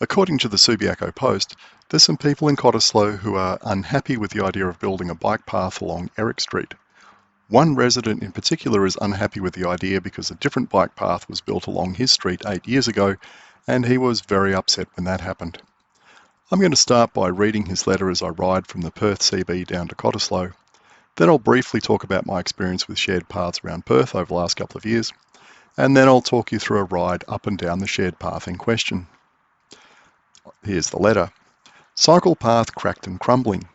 According to the Subiaco Post, there's some people in Cottesloe who are unhappy with the idea of building a bike path along Eric Street. One resident in particular is unhappy with the idea because a different bike path was built along his street 8 years ago, and he was very upset when that happened. I'm going to start by reading his letter as I ride from the Perth CB down to Cottesloe. Then I'll briefly talk about my experience with shared paths around Perth over the last couple of years, and then I'll talk you through a ride up and down the shared path in question. Here's the letter. Cycle path cracked and crumbling.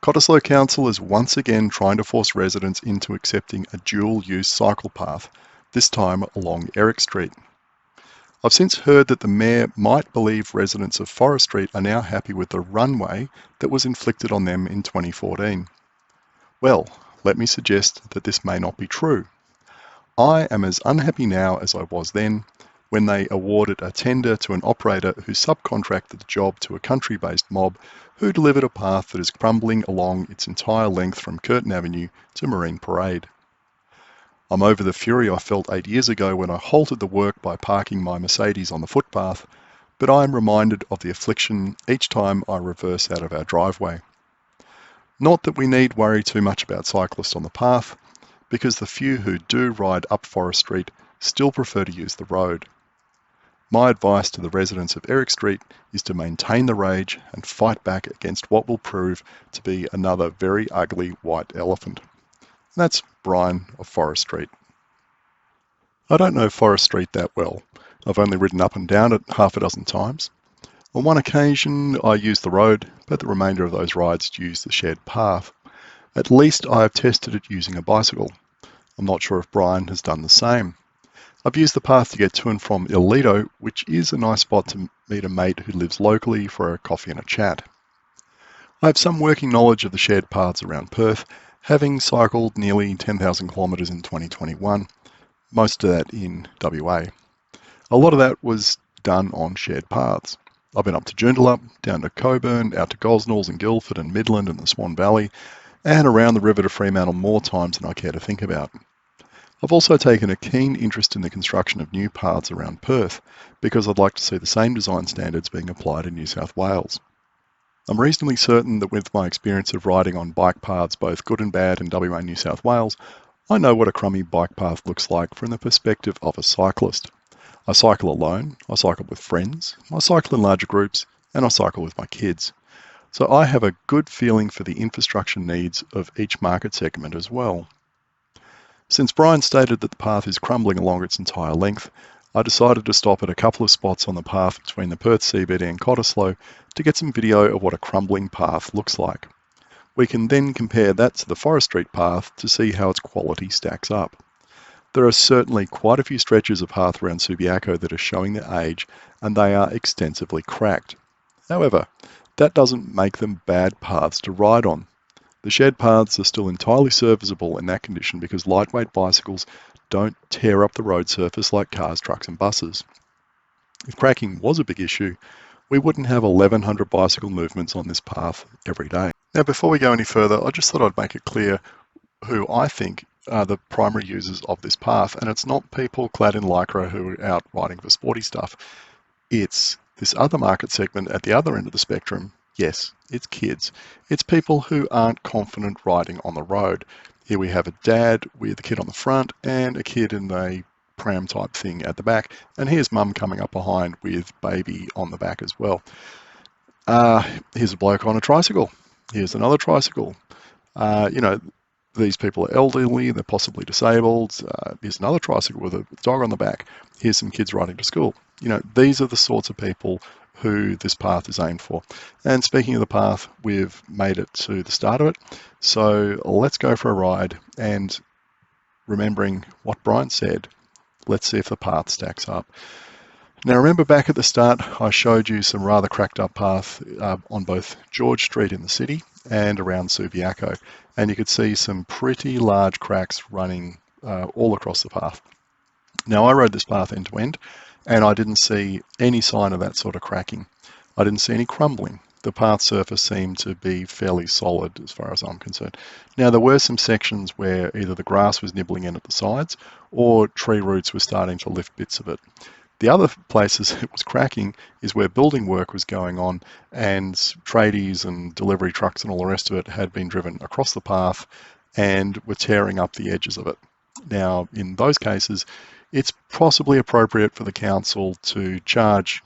Cottesloe Council is once again trying to force residents into accepting a dual-use cycle path, this time along Eric Street. I've since heard that the Mayor might believe residents of Forrest Street are now happy with the runway that was inflicted on them in 2014. Well, let me suggest that this may not be true. I am as unhappy now as I was then, when they awarded a tender to an operator who subcontracted the job to a country-based mob who delivered a path that is crumbling along its entire length from Curtin Avenue to Marine Parade. I'm over the fury I felt 8 years ago when I halted the work by parking my Mercedes on the footpath, but I am reminded of the affliction each time I reverse out of our driveway. Not that we need worry too much about cyclists on the path, because the few who do ride up Forrest Street still prefer to use the road. My advice to the residents of Eric Street is to maintain the rage and fight back against what will prove to be another very ugly white elephant. And that's Brian of Forrest Street. I don't know Forrest Street that well. I've only ridden up and down it half a dozen times. On one occasion I used the road, but the remainder of those rides used the shared path. At least I have tested it using a bicycle. I'm not sure if Brian has done the same. I've used the path to get to and from Ilito, which is a nice spot to meet a mate who lives locally for a coffee and a chat. I have some working knowledge of the shared paths around Perth, having cycled nearly 10,000 kilometres in 2021, most of that in WA. A lot of that was done on shared paths. I've been up to Joondalup, down to Coburn, out to Gosnells and Guildford and Midland and the Swan Valley, and around the river to Fremantle more times than I care to think about. I've also taken a keen interest in the construction of new paths around Perth because I'd like to see the same design standards being applied in New South Wales. I'm reasonably certain that with my experience of riding on bike paths both good and bad in WA and New South Wales, I know what a crummy bike path looks like from the perspective of a cyclist. I cycle alone, I cycle with friends, I cycle in larger groups, and I cycle with my kids. So I have a good feeling for the infrastructure needs of each market segment as well. Since Brian stated that the path is crumbling along its entire length, I decided to stop at a couple of spots on the path between the Perth CBD and Cottesloe to get some video of what a crumbling path looks like. We can then compare that to the Forrest Street path to see how its quality stacks up. There are certainly quite a few stretches of path around Subiaco that are showing their age, and they are extensively cracked. However, that doesn't make them bad paths to ride on. The shared paths are still entirely serviceable in that condition because lightweight bicycles don't tear up the road surface like cars, trucks and buses. If cracking was a big issue, we wouldn't have 1,100 bicycle movements on this path every day. Now, before we go any further, I just thought I'd make it clear who I think are the primary users of this path, and it's not people clad in lycra who are out riding for sporty stuff. It's this other market segment at the other end of the spectrum. Yes, it's kids. It's people who aren't confident riding on the road. Here we have a dad with a kid on the front and a kid in a pram type thing at the back. And here's mum coming up behind with baby on the back as well. Here's a bloke on a tricycle. Here's another tricycle. These people are elderly, they're possibly disabled. Here's another tricycle with a dog on the back. Here's some kids riding to school. These are the sorts of people who this path is aimed for. And speaking of the path, we've made it to the start of it. So let's go for a ride, and remembering what Brian said, let's see if the path stacks up. Now remember back at the start, I showed you some rather cracked up path on both George Street in the city and around Subiaco. And you could see some pretty large cracks running all across the path. Now I rode this path end to end, and I didn't see any sign of that sort of cracking. I didn't see any crumbling. The path surface seemed to be fairly solid as far as I'm concerned. Now there were some sections where either the grass was nibbling in at the sides or tree roots were starting to lift bits of it. The other places it was cracking is where building work was going on, and tradies and delivery trucks and all the rest of it had been driven across the path and were tearing up the edges of it. Now, in those cases, it's possibly appropriate for the council to charge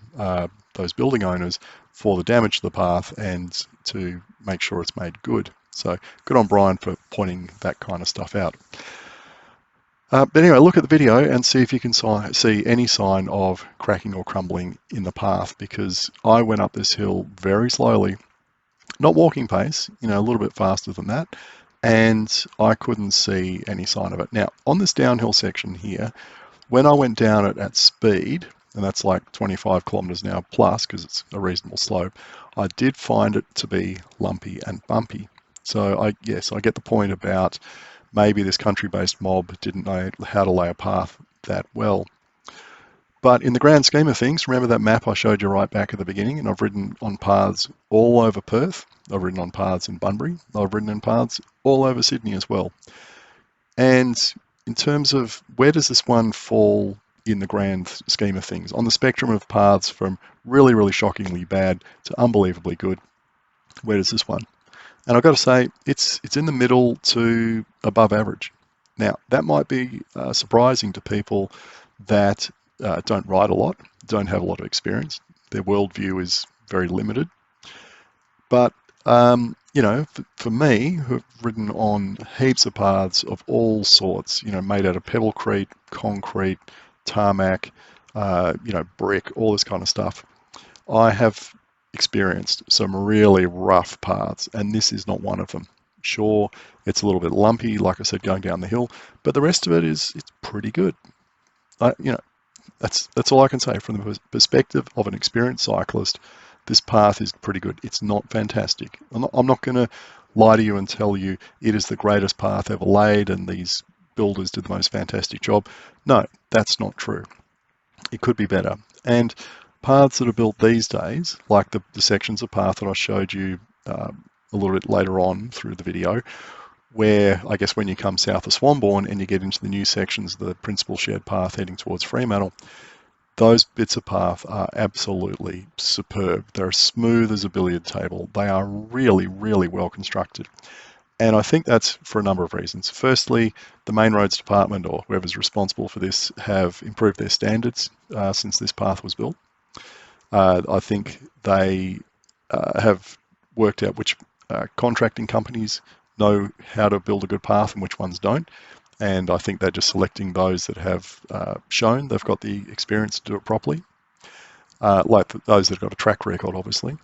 those building owners for the damage to the path and to make sure it's made good. So good on Brian for pointing that kind of stuff out. But anyway, look at the video and see if you can see any sign of cracking or crumbling in the path, because I went up this hill very slowly, not walking pace, a little bit faster than that, and I couldn't see any sign of it. Now, on this downhill section here, when I went down it at speed, and that's like 25 kilometers an hour plus because it's a reasonable slope, I did find it to be lumpy and bumpy. So yes, I get the point about maybe this country-based mob didn't know how to lay a path that well. But in the grand scheme of things, remember that map I showed you right back at the beginning, and I've ridden on paths all over Perth, I've ridden on paths in Bunbury, I've ridden on paths all over Sydney as well. And in terms of where does this one fall in the grand scheme of things, on the spectrum of paths from really, really shockingly bad to unbelievably good, where does this one? And I've got to say, it's in the middle to above average. Now, that might be surprising to people that don't ride a lot, don't have a lot of experience. Their worldview is very limited. But, for me, who've ridden on heaps of paths of all sorts, made out of pebblecrete, concrete, tarmac, brick, all this kind of stuff, I have experienced some really rough paths, and this is not one of them. Sure, it's a little bit lumpy, like I said, going down the hill, but the rest of it it's pretty good. That's all I can say from the perspective of an experienced cyclist. This path is pretty good. It's not fantastic. I'm not going to lie to you and tell you it is the greatest path ever laid and these builders did the most fantastic job. No, that's not true. It could be better. And paths that are built these days, like the sections of path that I showed you a little bit later on through the video, where I guess when you come south of Swanbourne and you get into the new sections of the principal shared path heading towards Fremantle, those bits of path are absolutely superb. They're smooth as a billiard table. They are really, really well constructed. And I think that's for a number of reasons. Firstly, the Main Roads Department, or whoever's responsible for this, have improved their standards since this path was built. I think they have worked out which contracting companies know how to build a good path and which ones don't. And I think they're just selecting those that have shown they've got the experience to do it properly, like those that have got a track record, obviously.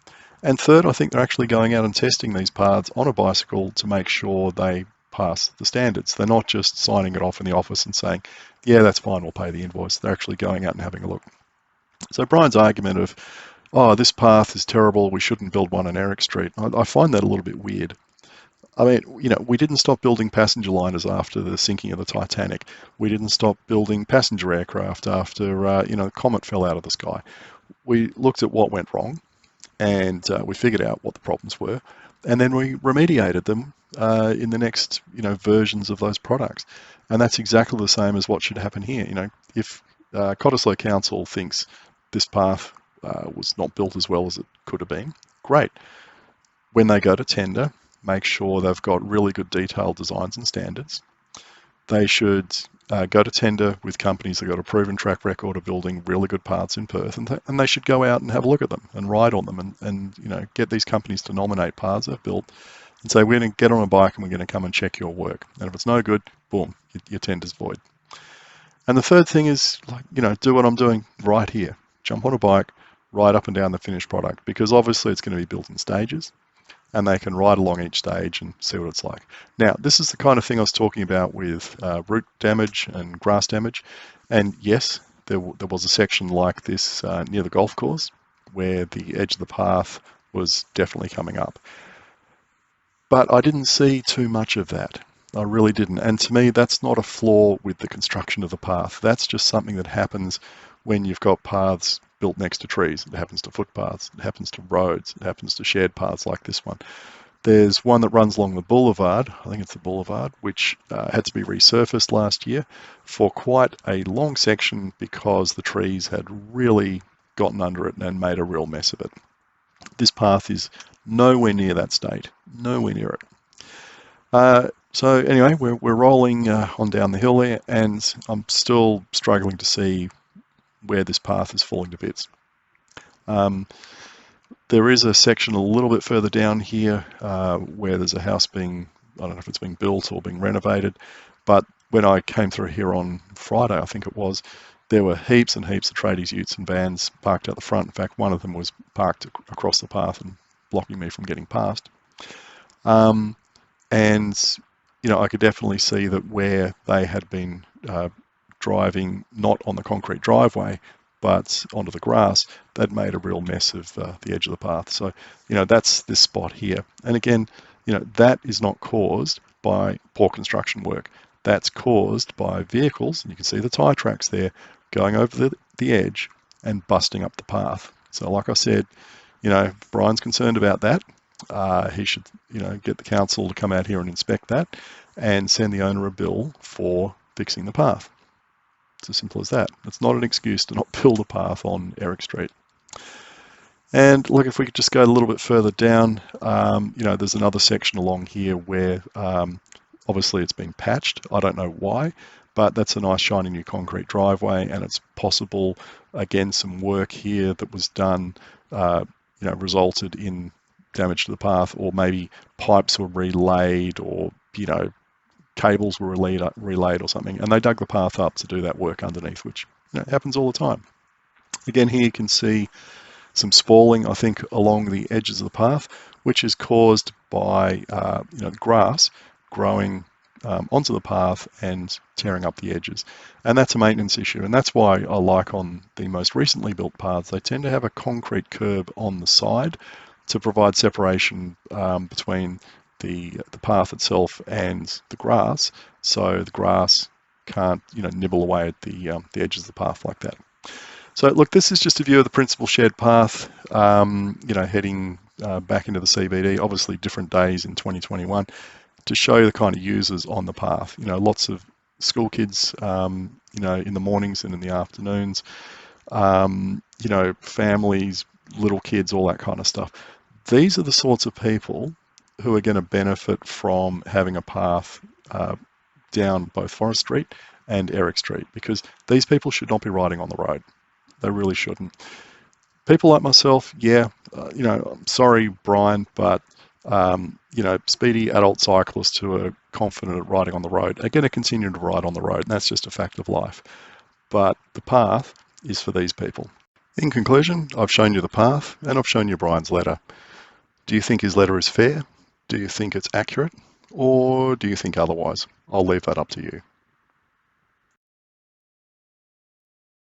And third, I think they're actually going out and testing these paths on a bicycle to make sure they pass the standards. They're not just signing it off in the office and saying, yeah, that's fine, we'll pay the invoice. They're actually going out and having a look. So Brian's argument of, oh, this path is terrible, we shouldn't build one on Eric Street, I find that a little bit weird. I mean, we didn't stop building passenger liners after the sinking of the Titanic. We didn't stop building passenger aircraft after, the comet fell out of the sky. We looked at what went wrong, and we figured out what the problems were, and then we remediated them in the next, versions of those products. And that's exactly the same as what should happen here. If Cottesloe Council thinks this path was not built as well as it could have been, great. When they go to tender, make sure they've got really good detailed designs and standards. They should go to tender with companies that got a proven track record of building really good paths in Perth, and they should go out and have a look at them and ride on them and get these companies to nominate paths they've built and say, we're going to get on a bike and we're going to come and check your work. And if it's no good, boom, your tender's void. And the third thing is, do what I'm doing right here. Jump on a bike, ride up and down the finished product, because obviously it's going to be built in stages, and they can ride along each stage and see what it's like. Now, this is the kind of thing I was talking about with root damage and grass damage. And yes, there was a section like this near the golf course where the edge of the path was definitely coming up. But I didn't see too much of that. I really didn't. And to me, that's not a flaw with the construction of the path. That's just something that happens when you've got paths built next to trees. It happens to footpaths, it happens to roads, it happens to shared paths like this one. There's one that runs along the boulevard, I think it's the boulevard, which had to be resurfaced last year for quite a long section because the trees had really gotten under it and made a real mess of it. This path is nowhere near that state, nowhere near it. So anyway, we're rolling on down the hill there, and I'm still struggling to see where this path is falling to bits. There is a section a little bit further down here where there's a house being, I don't know if it's being built or being renovated, but when I came through here on Friday, I think it was, there were heaps and heaps of tradies, utes and vans parked out the front. In fact, one of them was parked across the path and blocking me from getting past. And, you know, I could definitely see that where they had been driving not on the concrete driveway, but onto the grass, they'd made a real mess of the edge of the path. So, you know, that's this spot here. And again, you know, that is not caused by poor construction work. That's caused by vehicles, and you can see the tyre tracks there, going over the edge and busting up the path. So like I said, you know, if Brian's concerned about that, he should, you know, get the council to come out here and inspect that and send the owner a bill for fixing the path. It's as simple as that. It's not an excuse to not build a path on Eric Street. And look, if we could just go a little bit further down, you know, there's another section along here where obviously it's been patched. I don't know why, but that's a nice shiny new concrete driveway, and it's possible, again, some work here that was done, you know, resulted in damage to the path, or maybe pipes were relayed, or, you know, cables were relayed or something, and they dug the path up to do that work underneath, which, you know, happens all the time. Again, here you can see some spalling, I think, along the edges of the path, which is caused by you know, grass growing onto the path and tearing up the edges. And that's a maintenance issue, and that's why I like on the most recently built paths, they tend to have a concrete curb on the side to provide separation between the path itself and the grass, so the grass can't, you know, nibble away at the edges of the path like that. So look, this is just a view of the principal shared path, you know, heading back into the CBD, obviously different days in 2021, to show you the kind of users on the path. You know, lots of school kids, you know, in the mornings and in the afternoons, you know, families, little kids, all that kind of stuff. These are the sorts of people who are going to benefit from having a path down both Forrest Street and Eric Street, because these people should not be riding on the road. They really shouldn't. People like myself, yeah, you know, I'm sorry, Brian, but, you know, speedy adult cyclists who are confident at riding on the road are going to continue to ride on the road, and that's just a fact of life. But the path is for these people. In conclusion, I've shown you the path, and I've shown you Brian's letter. Do you think his letter is fair? Do you think it's accurate? Or do you think otherwise? I'll leave that up to you.